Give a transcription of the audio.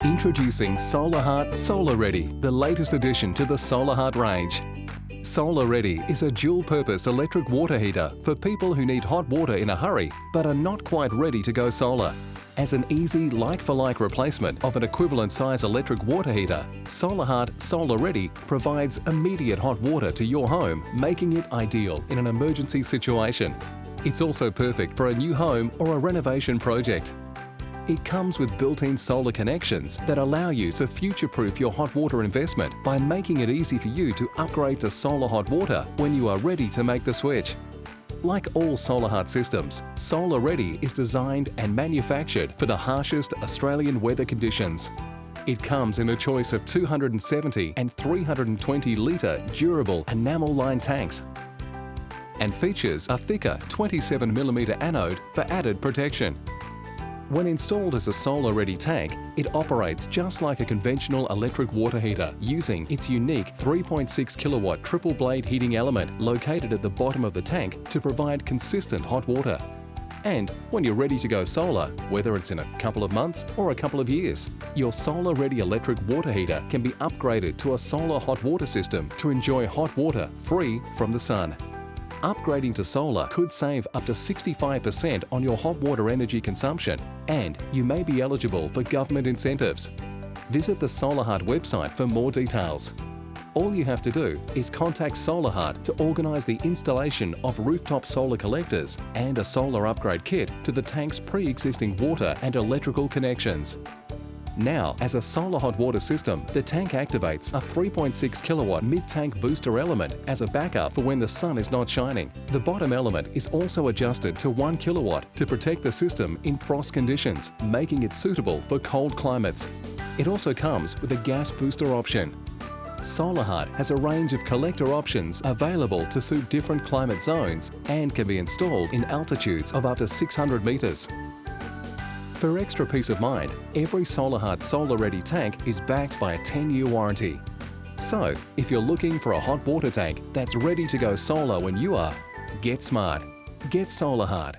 Introducing Solahart Solar-Ready, the latest addition to the Solahart range. Solar-Ready is a dual-purpose electric water heater for people who need hot water in a hurry but are not quite ready to go solar. As an easy like-for-like replacement of an equivalent size electric water heater, Solahart Solar-Ready provides immediate hot water to your home, making it ideal in an emergency situation. It's also perfect for a new home or a renovation project. It comes with built-in solar connections that allow you to future-proof your hot water investment by making it easy for you to upgrade to solar hot water when you are ready to make the switch. Like all Solahart systems, Solar-Ready is designed and manufactured for the harshest Australian weather conditions. It comes in a choice of 270 and 320 litre durable enamel-lined tanks and features a thicker 27mm anode for added protection. When installed as a Solar-Ready tank, it operates just like a conventional electric water heater using its unique 3.6 kilowatt triple blade heating element located at the bottom of the tank to provide consistent hot water. And when you're ready to go solar, whether it's in a couple of months or a couple of years, your Solar-Ready electric water heater can be upgraded to a solar hot water system to enjoy hot water free from the sun. Upgrading to solar could save up to 65% on your hot water energy consumption, and you may be eligible for government incentives. Visit the Solahart website for more details. All you have to do is contact Solahart to organise the installation of rooftop solar collectors and a solar upgrade kit to the tank's pre-existing water and electrical connections. Now, as a solar hot water system, the tank activates a 3.6 kilowatt mid-tank booster element as a backup for when the sun is not shining. The bottom element is also adjusted to 1 kilowatt to protect the system in frost conditions, making it suitable for cold climates. It also comes with a gas booster option. Solahart has a range of collector options available to suit different climate zones and can be installed in altitudes of up to 600 metres. For extra peace of mind, every Solahart Solar-Ready tank is backed by a 10-year warranty. So, if you're looking for a hot water tank that's ready to go solar when you are, get smart. Get Solahart.